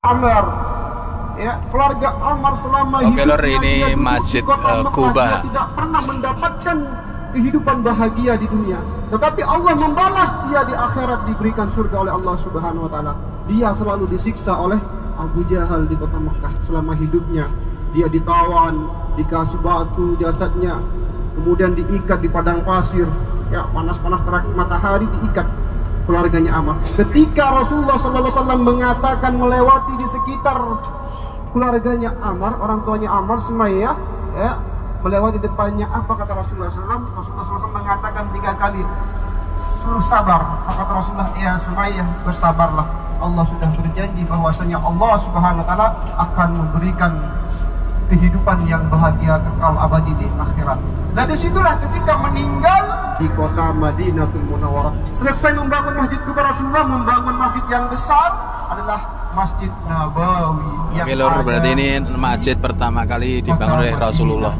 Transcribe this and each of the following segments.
Amr, ya, keluarga Amr selama hidupnya ini Masjid Quba tidak pernah mendapatkan kehidupan bahagia di dunia, tetapi Allah membalas dia di akhirat, diberikan surga oleh Allah Subhanahu wa taala. Dia selalu disiksa oleh Abu Jahal di kota Mekah selama hidupnya. Dia ditawan, dikasih batu jasadnya, kemudian diikat di padang pasir, ya, panas-panas terik matahari, diikat keluarganya Amr. Ketika Rasulullah SAW mengatakan melewati di sekitar keluarganya Amr, orang tuanya Amr, Sumayyah, ya, melewati depannya, apa kata Rasulullah SAW? Rasulullah SAW mengatakan 3 kali, suruh sabar. Apa kata Rasulullah? Ya Sumayyah, bersabarlah. Allah sudah berjanji bahwasanya Allah Subhanahu wa taala akan memberikan kehidupan yang bahagia kekal abadi di akhirat. Nah, disitulah ketika meninggal di kota Madinatul Munawwarah, selesai membangun Masjid Quba, Rasulullah membangun masjid yang besar adalah Masjid Nabawi. Yang berarti ini masjid pertama kali dibangun oleh Rasulullah.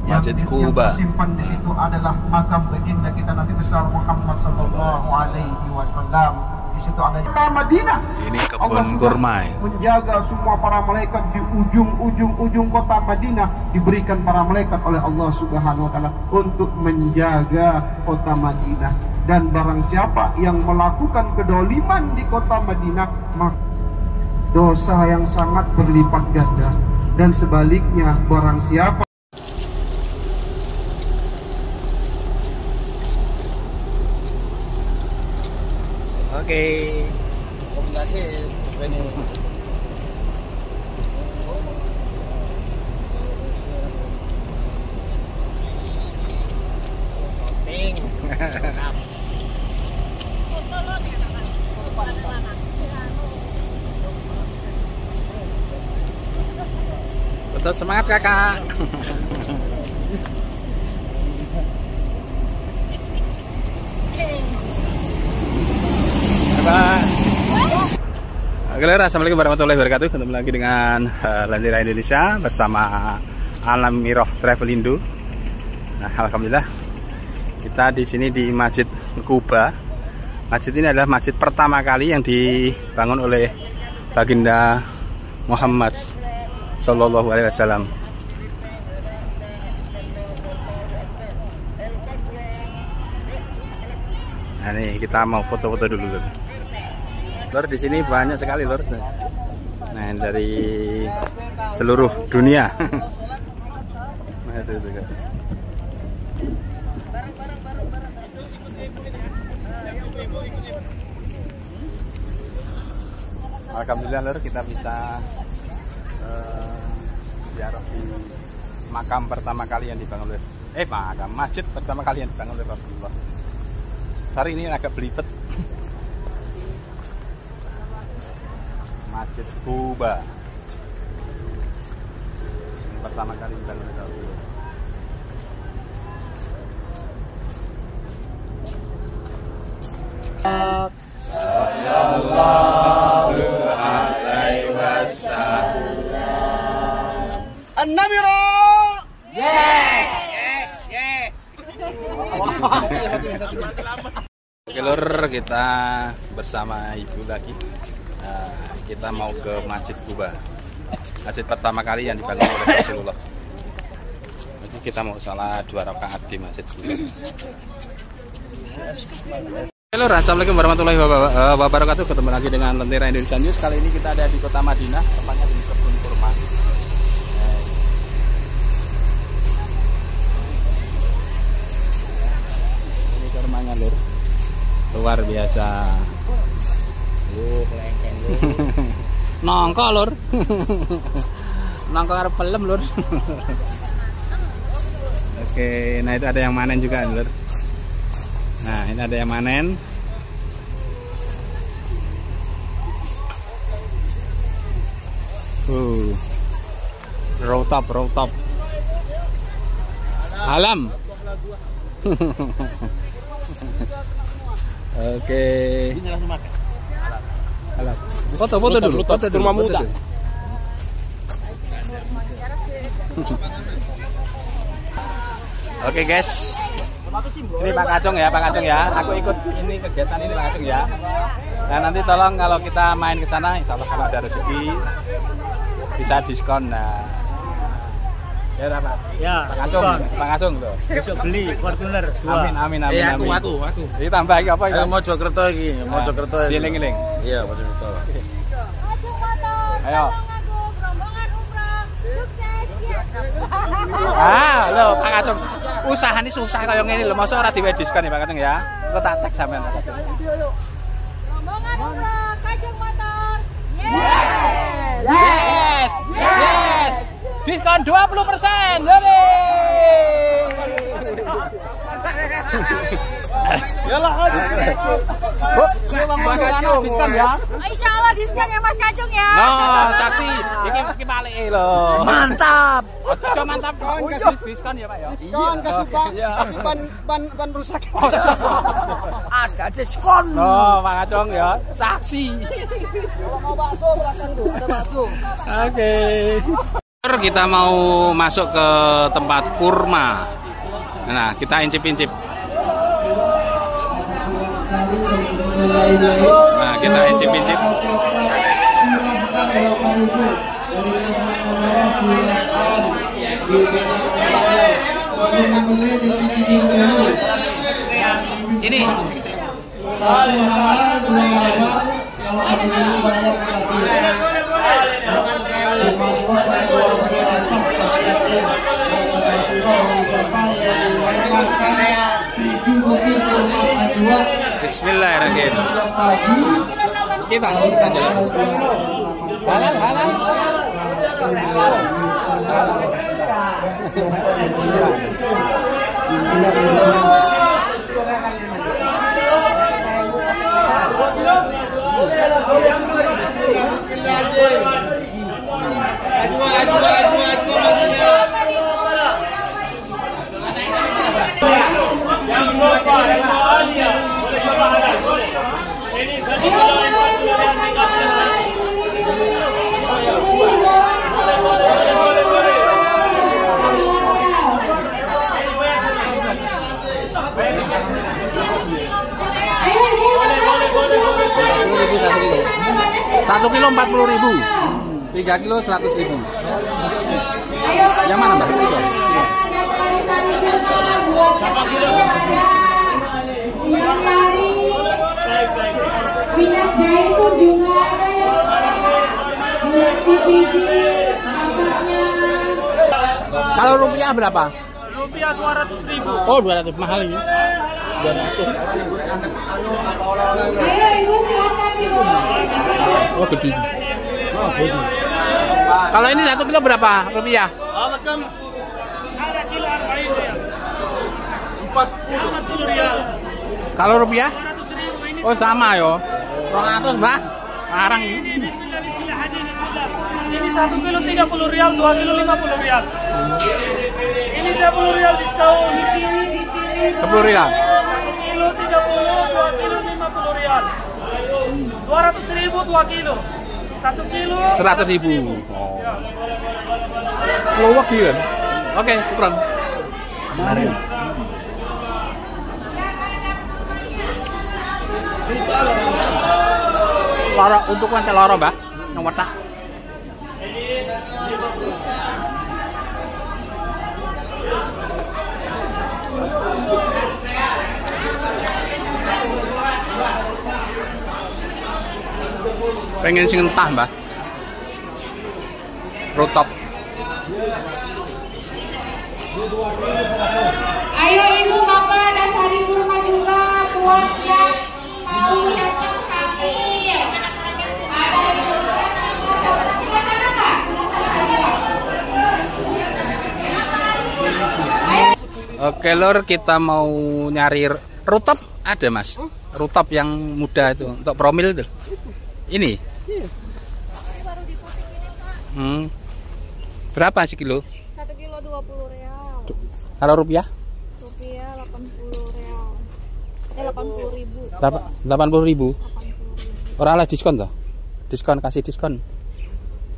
Masjid Quba. Yang tersimpan di situ adalah makam baginda kita Nabi besar Muhammad sallallahu alaihi wasallam. Di situ ada Madinah. Ini kebun kurma. Menjaga semua para malaikat di ujung kota Madinah, diberikan para malaikat oleh Allah Subhanahu wa taala untuk menjaga kota Madinah. Dan barang siapa yang melakukan kedoliman di kota Madinah, maka dosa yang sangat berlipat ganda. Dan sebaliknya, barang siapa Oke. Komunikasi ini. Betul, semangat kakak. Assalamualaikum warahmatullahi wabarakatuh. Ketemu lagi dengan Lentera Indonesia bersama Alamiroh Travelindo. Nah, alhamdulillah kita di sini di Masjid Quba. Masjid ini adalah masjid pertama kali yang dibangun oleh baginda Muhammad Sallallahu Alaihi Wasallam. Nah, nih kita mau foto-foto dulu, Lor. Di sini banyak sekali, Lor. Nah, dari seluruh dunia. Nah, itu. Alhamdulillah, Lor, kita bisa ziarah di makam pertama kali yang dibangun oleh masjid pertama kali yang dibangun oleh Rasulullah. Hari ini agak belibet. Masjid Quba pertama kali dibangun oleh Rasulullah. Sallallahu alaihi wasallam. An-Namira. Yes. Oke, Lur, kita bersama ibu lagi. Kita mau ke Masjid Quba, masjid pertama kali yang dibangun oleh Rasulullah. Jadi kita mau salat 2 rakaat di Masjid Quba. Halo, assalamualaikum warahmatullahi wabarakatuh. Ketemu lagi dengan Lentera Indonesia News. Kali ini kita ada di kota Madinah, tepatnya di kebun kurma. Ini kurmanya, Lur, luar biasa. Nongko, Lur. Nongko arep pelem, Lur. Oke, nah itu ada yang manen juga, Lur. Nah, ini ada yang manen. Row top. Alam. Oke. Foto dulu. Rumah muda. Oke, guys. Ini Pak Kacung ya. Aku ikut ini kegiatan ini Pak Kacung ya. Nah nanti tolong kalau kita main ke sana, insya Allah kalau ada rezeki bisa diskon. Nah, ya udah Pak. Ya, Pak Ngacung tuh. besok beli Fortuner 2. Amin amin amin. Aku. Jadi tambah lagi apa ya? Mojokerto iki, Mojokerto. Dieling-eling. Iya, Mojokerto. Ayo. rombongan umroh sukses ya. Lo Pak Ngacung, usaha ini susah kayak ngene lho, mosok ora diwe diskon ya Pak Ngacung ya. Engko tak tag sampean. Rombongan umroh Kajung Motor. Yes. Diskon 20%. Hore. Yalah. Diskon ya. Insya Allah diskon ya Mas Kajung ya. Saksi iki balik lho. Mantap. Ojo mantap. Diskon ya Pak ya. Diskon kasih ban rusak. Ada diskon. Pak Ngacung ya, saksi. Kalau mau bakso belakang tuh, ada bakso. Oke. Kita mau masuk ke tempat kurma. Nah, kita incip-incip. Nah, kita incip-incip. Ini. Bismillahirrahmanirrahim. Kita jalan. Halal. Satu kilo 40.000, 3 kilo 100.000. Yang mana Mbak? Minyak zaitun juga ada ya. Minyak biji tampaknya. Kalau rupiah berapa? Rupiah 200.000. Oh 200, mahal ini. 200. Ayo ibu silakan ibu. Oh gede. Kalau ini 1 kilo berapa rupiah? Ada kilo 40 ya. 40 rial. Kalau rupiah? 200.000 ini. Oh sama yo. 200 Mbak. Larang ini. Ini bismillah Ini 1 kilo 30 rial, 2 kilo 50 rial. Ini 10 rial diskon. 10 rial. 1 kilo 30, 2 kilo 50 rial. 200.000 2 kilo. 1 kilo 100.000. Oh. Lowak dia. Oke, syukran. Mari. Loro untuk nanti loro, Mbak. Nang wetak. Pengen sing entah, Mbak. Rotop. Ayo ibu bapak dasari kurma juga buat yang mau cocok hamil. Ada Oke lor, kita mau nyari rutop ada Mas. Rutop yang muda itu untuk promil itu. Ini. Berapa sih kilo? 1 kilo 20 real. Kalau rupiah? Rupiah 80 real. 80.000. Berapa? 80.000. Orang lah diskon toh? Diskon, kasih diskon.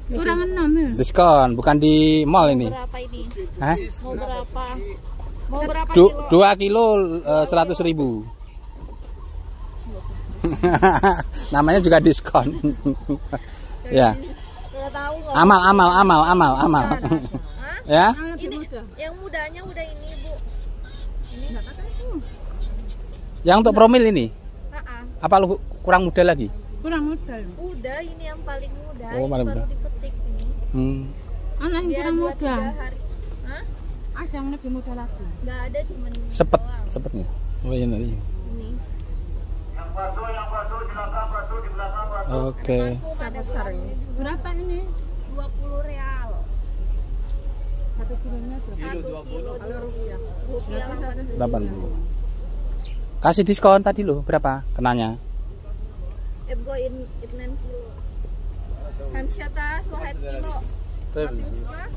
Udah 6 ya? Diskon, bukan di mall ini. Berapa ini? Hah? Mau berapa? Mau berapa 2 kilo 100.000. Namanya juga diskon. Ya. Tahu Amal. Ya. ini yang mudanya udah ini, Bu. Yang untuk promil ini? Heeh. Apa lu kurang muda lagi? Kurang muda. Udah, ini yang paling muda. Oh, ini paling baru muda. dipetik ini. Anak yang Dia kurang muda. 2-3 hari. Hah? Ada yang lebih muda lagi. Enggak ada, cuman ini Sepet, doang. sepetnya. Oh iya nanti. Ini. Oke. Ada besarnya. Berapa ini? 20 real. 1 kilonya berapa? 1 kilo rupiah. Rupiah 80. Kasih diskon tadi loh, berapa kenanya? Ebgo in 9 kilo. Hamsyatas 1 kilo.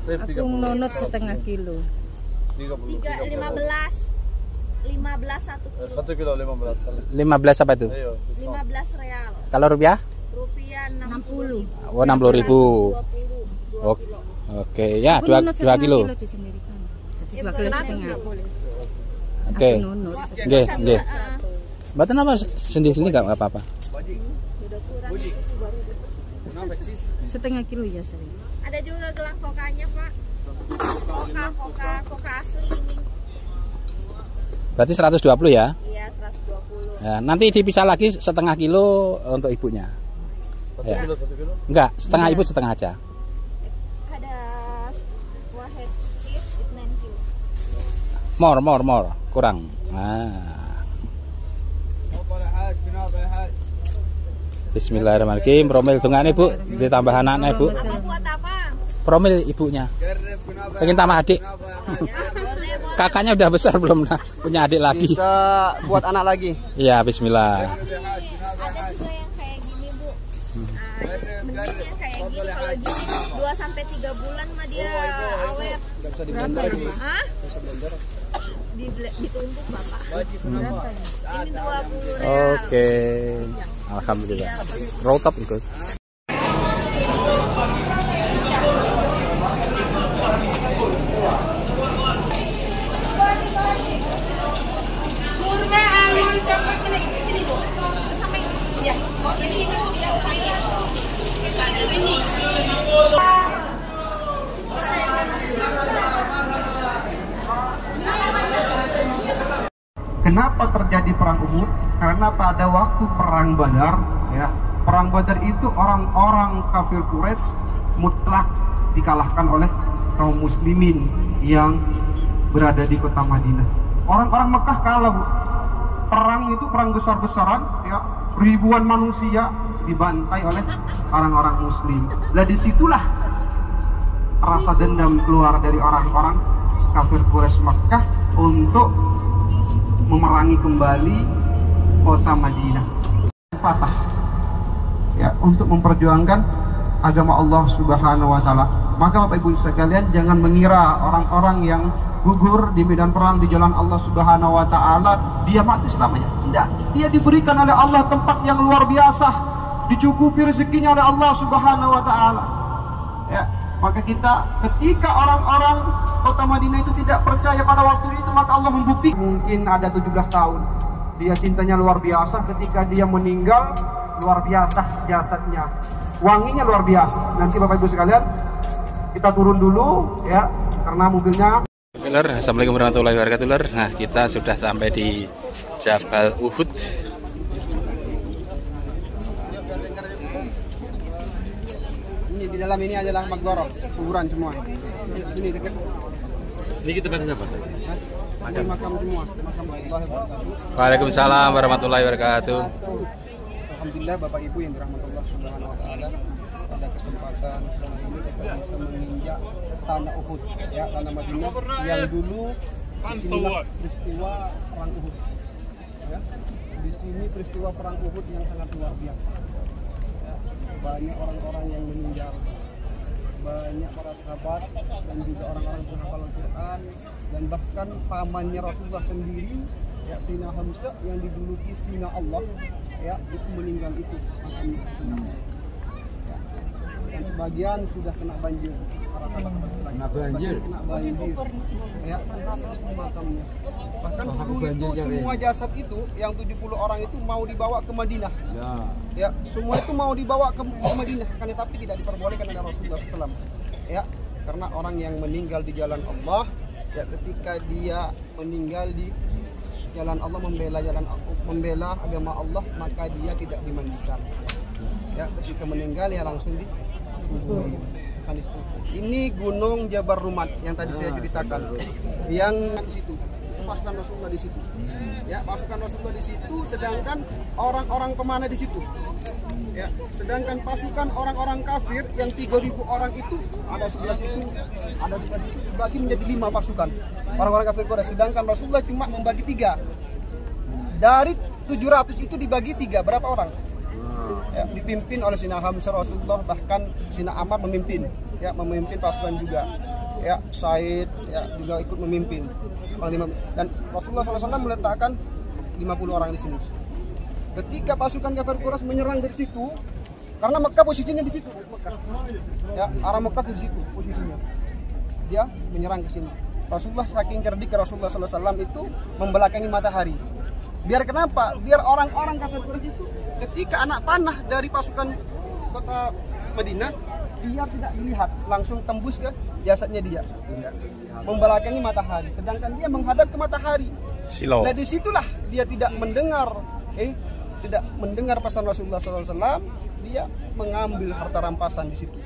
Aku nonot setengah kilo. 15 1 kilo. 1 kilo 15. 15 apa itu? Ayo. 15 real. Kalau rupiah? Rupiah 60. Oh, 60.000. 2 Oh, kilo. oke, ya Aku 2 nunut setengah kilo. disendirikan. Jadi 2 Ebgo kilo nanti setengah. nggak boleh. Oke. Aku nunut. Nggih, nggih. Mboten apa sendiri-sendiri enggak apa-apa. Udah kurang itu baru. Setengah kilo ya, saya. Ada juga gelang kokanya, Pak. Koka asli ini. Berarti 120 ya? Iya, 120. Ya, nanti dipisah lagi setengah kilo untuk ibunya. 1 Ya. kilo 1 kilo. Enggak, setengah ibu setengah aja. Ada wahed is 9 kilo. More, kurang. Nah. Bismillahirrahmanirrahim. Promil dungane, Bu. Ditambah anaknya, Bu. Apa buat apa? Promil ibunya. Pengen tambah adik. Ya, boleh. Kakaknya udah besar belum punya adik lagi. Bisa buat anak lagi. Iya, bismillah. Ada juga yang kayak gini, Bu. Bentuknya kayak gini. Kalau gini 2 sampai 3 bulan mah dia awet. Hah? Ditumbuk, Bapak. Berapa ya? Ini 20 real. Oke. Alhamdulillah. Roll top ikut. Kenapa terjadi perang Uhud? Karena pada waktu perang Badar, ya, perang Badar itu orang-orang kafir Quraisy mutlak dikalahkan oleh kaum muslimin yang berada di kota Madinah. Orang-orang Mekah kalah, Bu. Perang itu perang besar-besaran, ya, ribuan manusia dibantai oleh orang-orang muslim. Nah, disitulah rasa dendam keluar dari orang-orang kafir Quraisy Mekah untuk memerangi kembali kota Madinah, Fatah, ya, untuk memperjuangkan agama Allah Subhanahu wa taala. Maka Bapak Ibu sekalian, jangan mengira orang-orang yang gugur di medan perang di jalan Allah Subhanahu wa taala dia mati selamanya. Tidak, dia diberikan oleh Allah tempat yang luar biasa, dicukupi rezekinya oleh Allah Subhanahu wa taala. Ya, maka ketika orang-orang kota Madinah itu tidak percaya pada waktu itu, maka Allah membuktikan. Mungkin ada 17 tahun dia cintanya luar biasa, ketika dia meninggal luar biasa jasadnya, wanginya luar biasa. Nanti Bapak Ibu sekalian, kita turun dulu ya, karena mobilnya. Lur, assalamualaikum warahmatullahi wabarakatuh, Lur. Nah, kita sudah sampai di Jabal Uhud. Ini di dalam ini adalah Makbarah, kuburan semua. Ini dekat. Ini kita tempatnya apa? Ini makam semua, makam Allah. Waalaikumsalam warahmatullahi wabarakatuh. Alhamdulillah Bapak Ibu yang dirahmati Allah Subhanahu wa taala, pada kesempatan ini kita bisa menginjak tanah Uhud, ya, tanah Madinah yang dulu disinilah peristiwa perang Uhud. Ya, di sini peristiwa perang Uhud yang sangat luar biasa. Ya, banyak orang-orang yang meninggal, banyak para sahabat dan juga orang-orang penghafal Al-Quran, dan bahkan pamannya Rasulullah sendiri, ya, Sayyidina Hamzah yang dijuluki Sayyidina Allah, ya, itu meninggal itu. Ya. Dan sebagian sudah kena banjir, para Kena banjir. Ya, makamnya. Bahkan dulu itu semua jasad itu yang 70 orang itu mau dibawa ke Madinah. Ya, semua itu mau dibawa ke Madinah, kan tapi tidak diperbolehkan oleh Rasulullah SAW. Ya, karena orang yang meninggal di jalan Allah, ya ketika dia meninggal di jalan Allah, membela agama Allah, maka dia tidak dimandikan. Ya, ketika meninggal ya langsung dikubur. Ini Gunung Jabar Rumat yang tadi saya ceritakan, yang di situ pasukan Rasulullah di situ. Ya, pasukan Rasulullah di situ, sedangkan orang-orang pemanah di situ. Ya, sedangkan pasukan orang-orang kafir yang 3.000 orang itu ada sebelah situ, ada di situ, dibagi menjadi 5 pasukan orang-orang kafir Quraisy. Sedangkan Rasulullah cuma membagi 3. Dari 700 itu dibagi 3, berapa orang? Ya, dipimpin oleh Sina Hamzah Rasulullah, bahkan Sina Ammar memimpin pasukan juga. Ya, Said ya juga ikut memimpin. Dan Rasulullah SAW meletakkan 50 orang di sini. Ketika pasukan kafir Quraisy menyerang dari situ, karena Mekah posisinya di situ, ya arah Mekah di situ posisinya, dia menyerang ke sini. Rasulullah saking cerdik Rasulullah SAW itu membelakangi matahari. Biar kenapa? Biar orang-orang kafir Quraisy itu ketika anak panah dari pasukan kota Madinah, dia tidak dilihat, langsung tembus ke jasadnya dia. Membelakangi matahari, sedangkan dia menghadap ke matahari. Nah disitulah dia tidak mendengar pesan Rasulullah SAW. Dia mengambil harta rampasan di situ,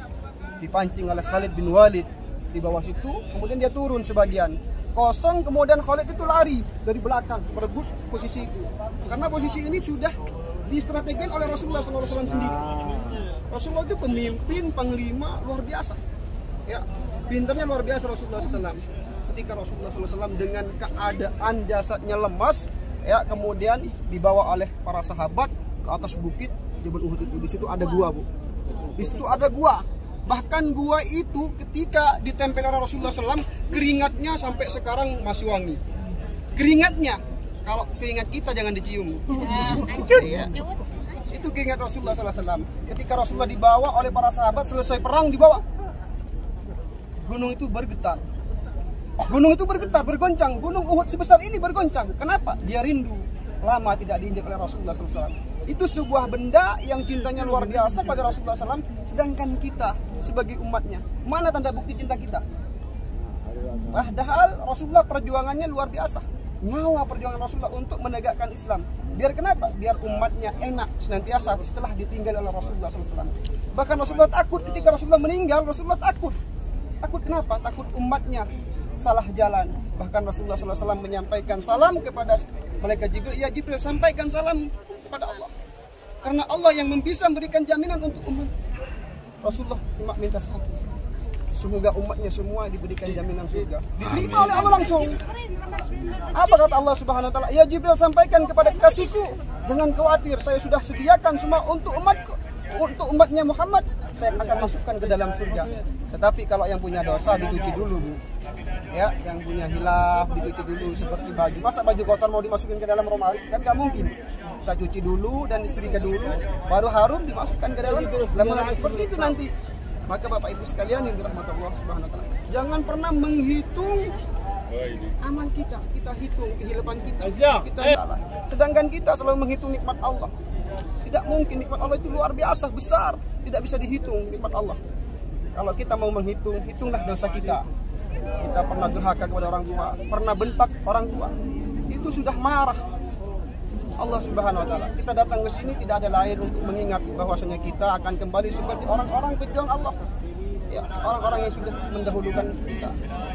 dipancing oleh Khalid bin Walid di bawah situ. Kemudian dia turun sebagian kosong, kemudian Khalid itu lari dari belakang merebut posisi itu, karena posisi ini sudah distrategikan oleh Rasulullah SAW sendiri. Rasulullah itu pemimpin, panglima luar biasa. Ya, pinternya luar biasa Rasulullah SAW. Ketika Rasulullah SAW dengan keadaan jasadnya lemas, ya kemudian dibawa oleh para sahabat ke atas bukit Jabal Uhud itu. Di situ ada gua, Bu. Di situ ada gua. Bahkan gua itu ketika ditempel oleh Rasulullah SAW, keringatnya sampai sekarang masih wangi. Keringatnya, kalau keringat kita jangan dicium. Ya. Itu keringat Rasulullah SAW. Ketika Rasulullah dibawa oleh para sahabat, selesai perang dibawa, gunung itu bergetar. Gunung itu bergetar, bergoncang. Gunung Uhud sebesar ini bergoncang. Kenapa? Dia rindu lama tidak diinjak oleh Rasulullah SAW. Itu sebuah benda yang cintanya luar biasa pada Rasulullah SAW. Sedangkan kita sebagai umatnya, mana tanda bukti cinta kita? Padahal Rasulullah perjuangannya luar biasa. Nyawa perjuangan Rasulullah untuk menegakkan Islam. Biar kenapa? Biar umatnya enak senantiasa setelah ditinggal oleh Rasulullah SAW. Bahkan Rasulullah takut ketika Rasulullah meninggal. Rasulullah takut. Takut kenapa? Takut umatnya salah jalan. Bahkan Rasulullah SAW menyampaikan salam kepada malaikat Jibril. Ya Jibril, sampaikan salam kepada Allah, karena Allah yang bisa memberikan jaminan untuk umat. Rasulullah cuma minta satu, semoga umatnya semua diberikan jaminan surga. Diterima oleh Allah langsung. Apa kata Allah Subhanahu wa taala? Ya Jibril, sampaikan kepada kekasihku, jangan khawatir, saya sudah sediakan semua untuk umatku, untuk umatnya Muhammad, saya akan masukkan ke dalam surga. Tetapi kalau yang punya dosa dicuci dulu, Bu. Ya, yang punya hilaf dicuci dulu seperti baju. Masa baju kotor mau dimasukin ke dalam lemari? Kan gak mungkin. Kita cuci dulu dan istrika dulu, baru harum dimasukkan ke dalam lemari. Seperti itu nanti. Maka Bapak Ibu sekalian yang dirahmati Allah Subhanahu wa taala, jangan pernah menghitung amal kita. Kita hitung kehidupan kita. Kita salah. Sedangkan kita selalu menghitung nikmat Allah. Tidak mungkin, nikmat Allah itu luar biasa besar, tidak bisa dihitung nikmat Allah. Kalau kita mau menghitung, hitunglah dosa kita. Kita pernah durhaka kepada orang tua, pernah bentak orang tua, itu sudah marah Allah Subhanahu wa taala. Kita datang ke sini tidak ada lain untuk mengingat bahwasanya kita akan kembali seperti orang-orang pejuang Allah. Ya, orang-orang yang sudah mendahulukan kita.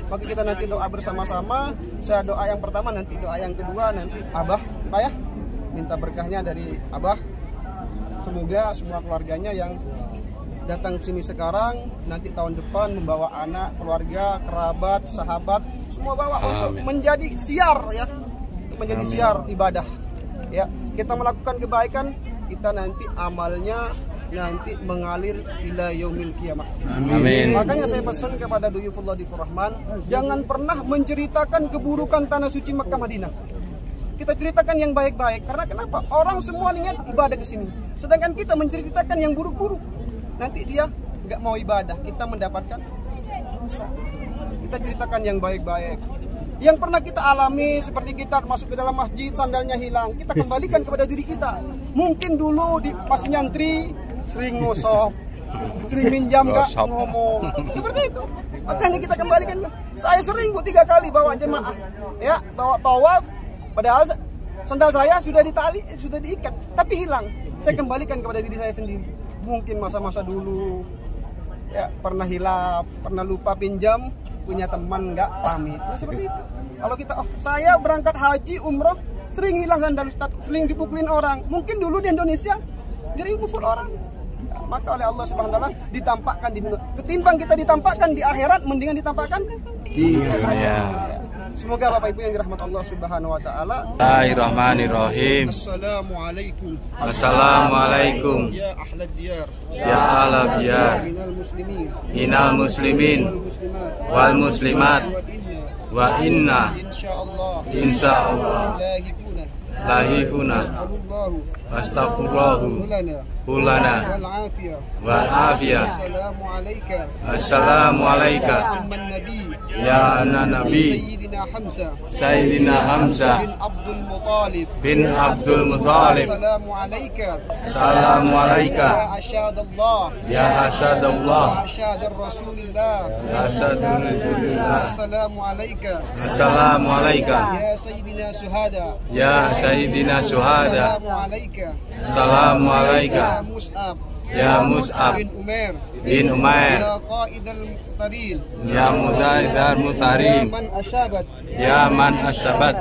Maka kita nanti doa bersama-sama. Saya doa yang pertama, nanti doa yang kedua, nanti Abah, Pak ya, minta berkahnya dari Abah. Semoga semua keluarganya yang datang sini sekarang, nanti tahun depan membawa anak, keluarga, kerabat, sahabat, semua bawa untuk menjadi siar ya, untuk menjadi siar ibadah. Ya, kita melakukan kebaikan, kita nanti amalnya nanti mengalir ila yaumil qiyamah. Amin. Makanya saya pesan kepada Duyufullah Difur Rahman, jangan pernah menceritakan keburukan tanah suci Makkah Madinah. Kita ceritakan yang baik-baik, karena kenapa? Orang semua niat ibadah ke sini. Sedangkan kita menceritakan yang buruk-buruk. Nanti dia nggak mau ibadah, kita mendapatkan bangsa. Kita ceritakan yang baik-baik. Yang pernah kita alami seperti kita masuk ke dalam masjid sandalnya hilang, kita kembalikan kepada diri kita. Mungkin dulu pas nyantri sering ngosok, sering minjam nggak ngomong, seperti itu. Makanya kita kembalikan. Saya sering 3 kali bawa jemaah, ya bawa tawaf, padahal sandal saya sudah ditali, sudah diikat, tapi hilang. Saya kembalikan kepada diri saya sendiri. Mungkin masa-masa dulu, ya pernah hilap, pernah lupa pinjam, punya teman nggak pamit, nah, seperti itu. Kalau kita, saya berangkat haji umroh sering hilang sandal Ustaz, sering dipukulin orang. Mungkin dulu di Indonesia sering dipukul orang. Maka oleh Allah Subhanahu wa taala ditampakkan di dunia. Ketimbang kita ditampakkan di akhirat, mendingan ditampakkan di dunia. Semoga Bapak Ibu yang dirahmati Allah Subhanahu wa taala. Bismillahirrahmanirrahim. Assalamualaikum. Assalamualaikum. Ya ahlad diyar. Ya ahlad diyar. Minal muslimin. Minal muslimin wal muslimat. Wa inna insyaallah lahifuna astagfirullahu lana wal afiyah. Assalamu alayka ya nabi Sayyidina Hamzah bin Abdul Muttalib. Assalamu alayka ya hasadallah ya hasadulillah. Assalamu alayka ya Sayyidina Syuhada. Assalamu alayka ya Mus'ab bin Umair ya Mudaridar Mutarin ya man asyabat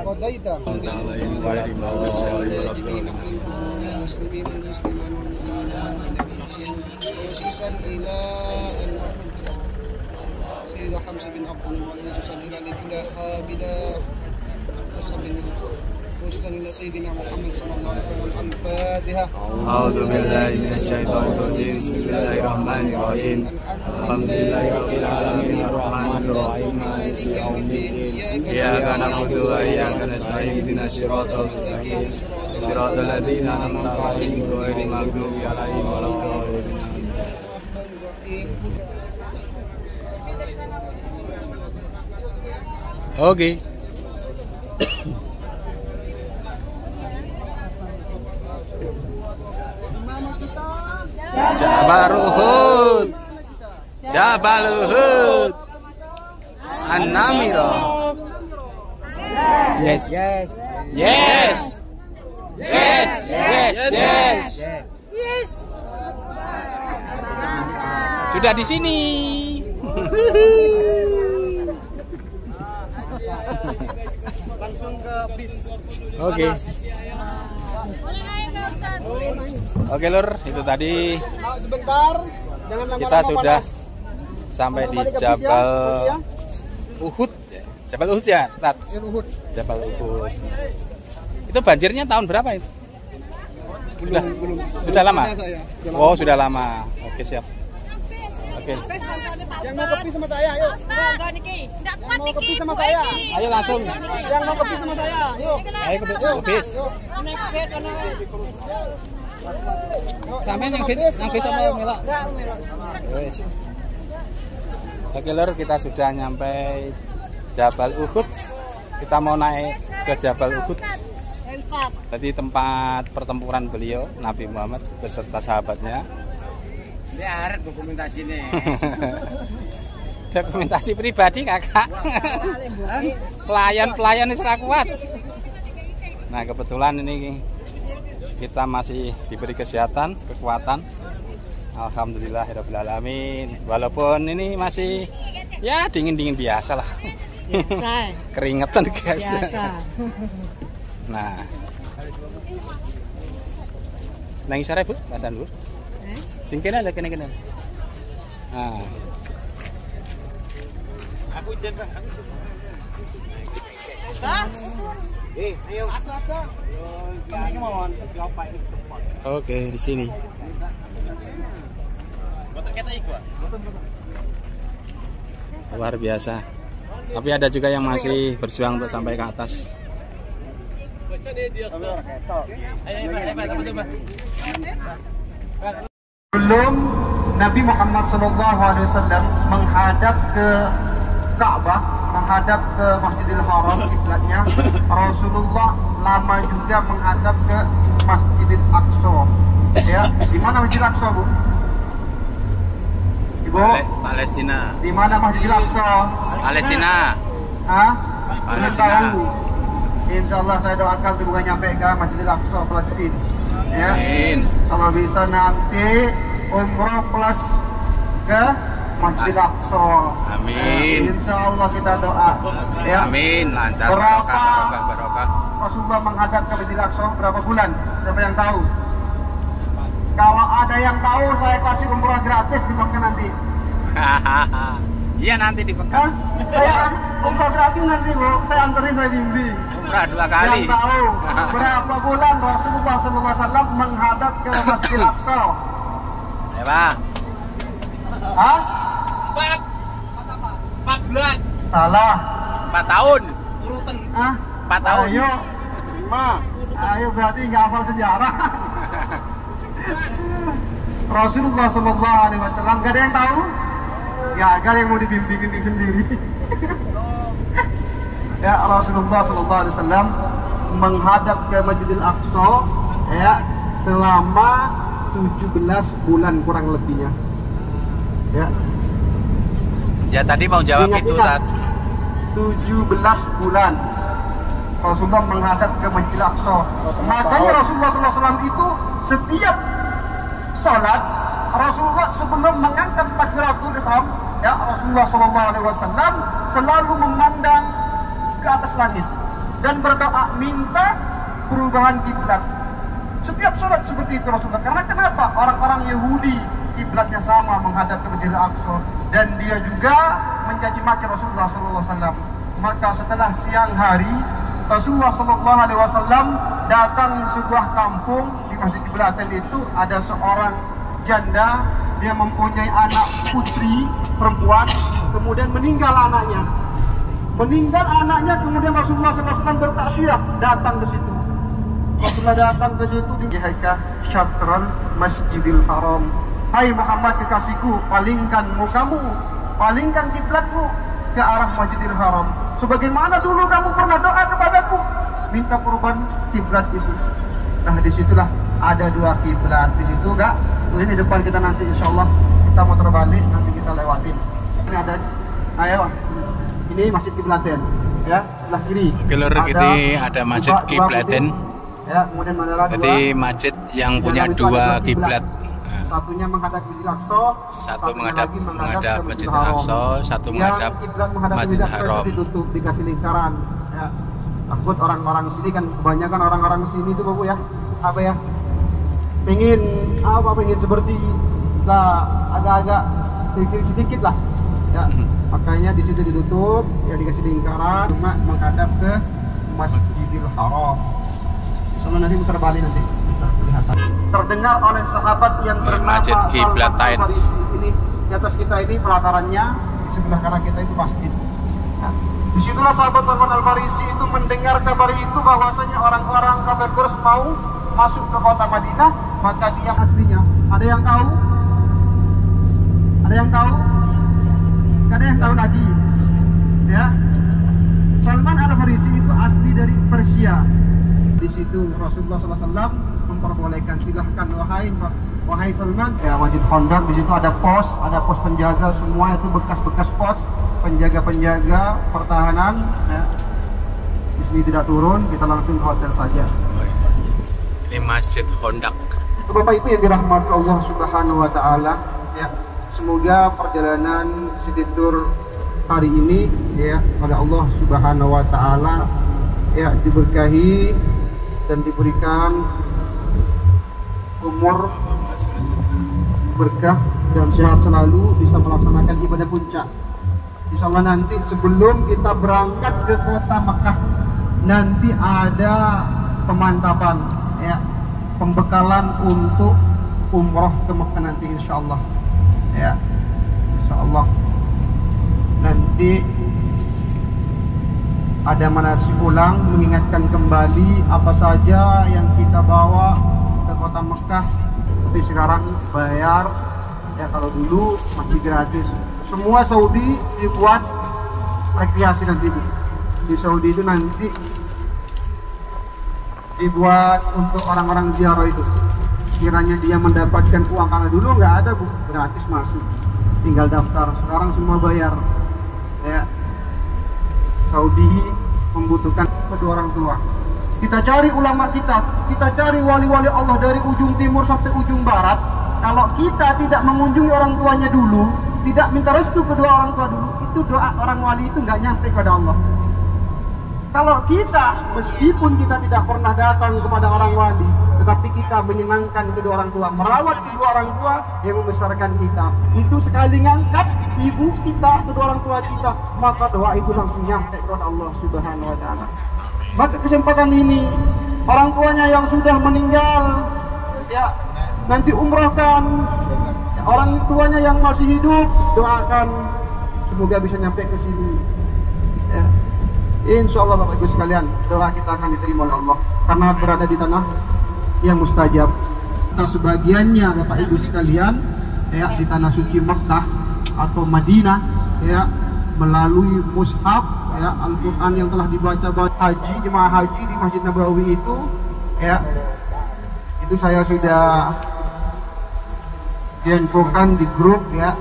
A'udzu billahi minasyaitonir rajim. Bismillahirrahmanirrahim. Alhamdulillahirabbil alamin arrahmanir rahim maliki yaumiddin. Iyyaka na'budu wa iyyaka nasta'in ihdinas siratal mustaqim. Siratal ladzina an'amta 'alaihim ghairil maghdubi 'alaihim waladdallin. Oke. Jabal Uhud, Jabal Uhud, An-Namira. Yes, yes, yes, yes, yes, yes, yes. Sudah di sini. Langsung ke bis. Oke. Oke Lur, itu tadi sebentar, jangan lama-lama kita sudah panas. sampai di Jabal Uhud. Jabal Uhud ya, Ustaz? Jabal Uhud. Itu banjirnya tahun berapa itu? Belum. Sudah lama? Oh, sudah lama. Oke, siap. Oke. Yang mau kopi sama saya, ayo. Yang mau kopi sama saya. Ayo langsung. Yang mau kopi sama saya, yuk. Ayo ke bis. Sampai yang bis sama yang Mila. Oke Lur, kita sudah nyampe Jabal Uhud. Kita mau naik ke Jabal Uhud. Tadi tempat pertempuran beliau Nabi Muhammad beserta sahabatnya. Ini arek dokumentasi nih. Dokumentasi pribadi kakak. Pelayan ini serah kuat. Nah kebetulan ini kita masih diberi kesehatan, kekuatan. Alhamdulillahirabbil. Walaupun ini masih ya dingin biasa lah. Keringetan guys. Nah, nangis sare Bu, pasan Bu. Sing kene ada kene. Nah. Aku ijen, Bang. Ayo. Oke, di sini. Luar biasa. Tapi ada juga yang masih berjuang untuk sampai ke atas. Belum Nabi Muhammad SAW menghadap ke Ka'bah, menghadap ke Masjidil Haram kiblatnya, Rasulullah lama juga menghadap ke Masjidil Aqsa. Ya, di mana Masjidil Aqsa, Bu? Ibu? Palestina. Di mana Masjidil Aqsa? Palestina. Hah? Belum Palestina. tahu. Insya Allah saya doakan semoga nyampe ke Masjidil Aqsa Palestina. Ya. Amin. Kalau bisa nanti umroh plus ke Masjidil Aqsa. Amin. Insya Allah kita doa. Ya. Amin. Lancar. Berapa Barokah. Rasulullah menghadap ke Masjidil Aqsa? Berapa bulan? Siapa yang tahu? Kalau ada yang tahu, saya kasih umroh gratis di Mekah nanti. Iya, nanti di Hah? Mekah. Saya umroh gratis nanti, Bu. Saya anterin, saya bimbing. Umrah 2 kali. Yang tahu berapa bulan Rasulullah SAW menghadap ke Masjidil Aqsa? Ya, Pak. Hah? 4 bulan. Salah. 4 tahun. Hah? 4 tahun. Ayo. 5. Ayo berarti nggak hafal sejarah. Rasulullah SAW gak ada yang tahu? Gak ada yang mau dibimbing sendiri. Ya, Rasulullah SAW menghadap ke Masjidil Aqsa ya selama 17 bulan kurang lebihnya. Ya. Ya, tadi mau jawab itu, Ingat-ingat, Tat. 17 bulan Rasulullah menghadap ke Masjidil Aqsa. Makanya Rasulullah SAW itu setiap salat Rasulullah sebelum mengangkat takbiratul ihram, ya, Rasulullah SAW selalu memandang ke atas langit dan berdoa minta perubahan kiblat. Setiap salat seperti itu Rasulullah. Karena kenapa? Orang-orang Yahudi kiblatnya sama menghadap ke Masjidil Aqsa dan dia juga mencaci maki Rasulullah SAW. Maka setelah siang hari Rasulullah SAW datang sebuah kampung di Masjid Kiblatain itu ada seorang janda, dia mempunyai anak putri perempuan, kemudian meninggal anaknya. Kemudian Rasulullah SAW bertaksyiah datang ke situ. Rasulullah datang ke situ di Haika Syatran Masjidil Haram. Hai Muhammad kekasihku, palingkan kiblatmu ke arah Masjidil Haram. Sebagaimana dulu kamu pernah doa kepadaku, minta perubahan kiblat itu. Nah, disitulah ada 2 kiblat di situ, enggak? Ini di depan kita nanti insya Allah kita mau terbalik, nanti kita lewatin. Ini ada, ayo, ini Masjid Kiblatain, ya, sebelah kiri. Oke, lur, ini ada Masjid Kiblatain. Ya, kemudian mana lagi? Jadi masjid yang punya 2 kiblat. Satunya menghadap Masjidil Aqsa, Satu menghadap Masjidil Haram. Aqsa, satu menghadap kiblat menghadap Masjidil Aqsa Haram. itu ditutup, dikasih lingkaran. Ya. Takut orang-orang sini kan, kebanyakan orang-orang sini itu Bu ya, apa ya? Pengen seperti lah agak-agak sedikit lah. Ya. Makanya di situ ditutup, ya dikasih lingkaran, cuma menghadap ke Masjidil Haram. Soalnya nanti muter balik nanti bisa kelihatan. Terdengar oleh sahabat yang bernama Masjid Kiblatain. Salman Al-Farisi. Ini di atas kita ini pelatarannya, di sebelah kanan kita itu masjid. Nah, disitulah sahabat Salman Al-Farisi itu mendengar kabar itu bahwasanya orang-orang kafir Quraisy mau masuk ke kota Madinah, maka dia aslinya. Ada yang tahu? Ada yang tahu? Gak ada yang tahu lagi. Ya. Salman Al-Farisi itu asli dari Persia. Di situ Rasulullah SAW memperbolehkan, silahkan wahai Salman. Ya, Masjid Khandaq, di situ ada pos penjaga, semua itu bekas-bekas pos penjaga pertahanan. Ya. Di sini tidak turun, kita langsung ke hotel saja. Ini Masjid Khandaq. Itu Bapak Ibu yang dirahmati Allah Subhanahu wa taala, ya. Semoga perjalanan City Tour hari ini ya oleh Allah Subhanahu wa taala ya diberkahi dan diberikan umur berkah dan sehat selalu, bisa melaksanakan ibadah puncak. Insyaallah nanti sebelum kita berangkat ke kota Mekah nanti ada pemantapan ya, pembekalan untuk umroh ke Mekah nanti insyaallah ya, insyaallah nanti ada manasik ulang, mengingatkan kembali apa saja yang kita bawa ke kota Mekah. Tapi sekarang bayar Ya kalau dulu masih gratis. Semua Saudi dibuat rekreasi nanti. Di Saudi itu nanti dibuat untuk orang-orang ziarah itu. Kiranya dia mendapatkan uang, karena dulu nggak ada Bu, gratis masuk. Tinggal daftar. Sekarang semua bayar. Ya. Saudi membutuhkan kedua orang tua. Kita cari ulama kita cari wali-wali Allah dari ujung timur sampai ujung barat. Kalau kita tidak mengunjungi orang tuanya dulu, tidak minta restu kedua orang tua dulu, itu doa orang wali itu nggak nyampe kepada Allah. Kalau kita, meskipun kita tidak pernah datang kepada orang wali, tetapi kita menyenangkan kedua orang tua, merawat kedua orang tua yang membesarkan kita, itu sekali ngangkat ibu kita, kedua orang tua kita, maka doa itu langsung nyampe kepada Allah Subhanahu wa Ta'ala. Maka kesempatan ini, orang tuanya yang sudah meninggal, ya nanti umrahkan. Orang tuanya yang masih hidup, doakan semoga bisa nyampe ke sini. Ya. Insya Allah Bapak Ibu sekalian, doa kita akan diterima oleh Allah karena berada di tanah yang mustajab. Nah, sebagiannya Bapak Ibu sekalian, ya di tanah suci Makkah atau Madinah, ya melalui mushaf, ya Al-Quran yang telah dibaca haji, jemaah haji di Masjid Nabawi itu, ya itu saya sudah diinfokan di grup, ya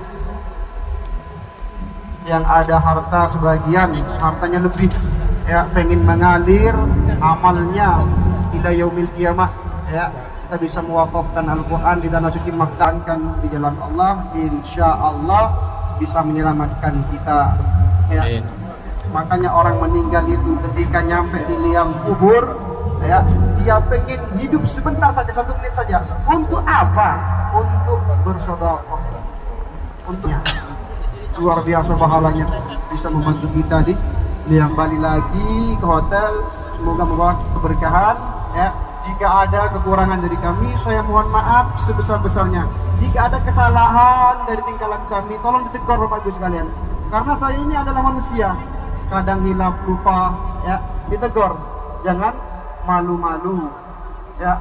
yang ada harta sebagian, hartanya lebih, ya pengen mengalir amalnya ila yaumil qiyamah, ya kita bisa mewakafkan Al-Quran di tanah suci Makkah di jalan Allah, insya Allah bisa menyelamatkan kita, ya. Makanya orang meninggal itu ketika nyampe di liang kubur, ya dia pengen hidup sebentar saja, 1 menit saja. Untuk apa? Untuk bersedekah. Untuknya luar biasa pahalanya, bisa membantu kita di liang balik lagi ke hotel. Semoga membawa keberkahan, ya. Jika ada kekurangan dari kami, saya mohon maaf sebesar-besarnya. Jika ada kesalahan dari tingkah laku kami, tolong ditegur Bapak Ibu sekalian. Karena saya ini adalah manusia, kadang hilaf, lupa, ya ditegur. Jangan malu-malu, ya.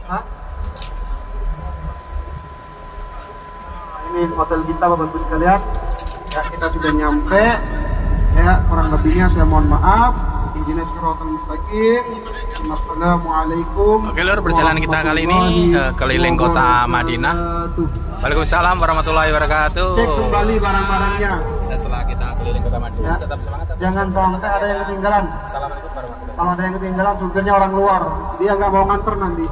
Hah? Ini hotel kita Bapak Ibu sekalian, ya kita sudah nyampe, ya kurang lebihnya saya mohon maaf. Ihdinas siratal mustaqim. Assalamualaikum. Oke lur, perjalanan kita kali ini keliling kota Madinah. Waalaikumsalam warahmatullahi wabarakatuh. Cek kembali barang-barangnya. Setelah kita keliling kota Madinah, Ya. tetap semangat. Jangan sampai ada yang ketinggalan. Assalamualaikum warahmatullahi wabarakatuh. Kalau ada yang ketinggalan, supirnya orang luar, dia nggak mau nganter nanti.